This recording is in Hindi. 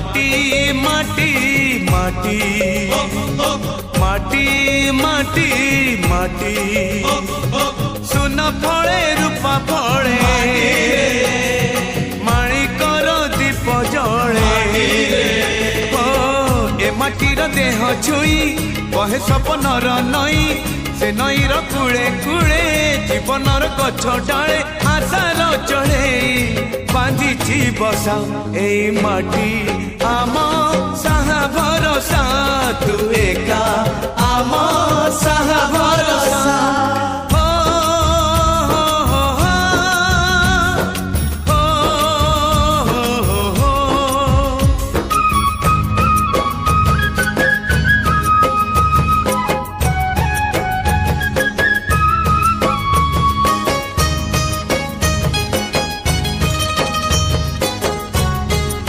माटी माटी माटी माटी माटी माटी सुन फले रूपा फले माणिकर दीप जले ए माटीर देह छुई बहे सपनर नई से नईर कूले कूले जीवनर गछ डाले आशार चढ़े बांधिची बसा ए माटी आम साहा भरसा तू एका आम साहा भरसा।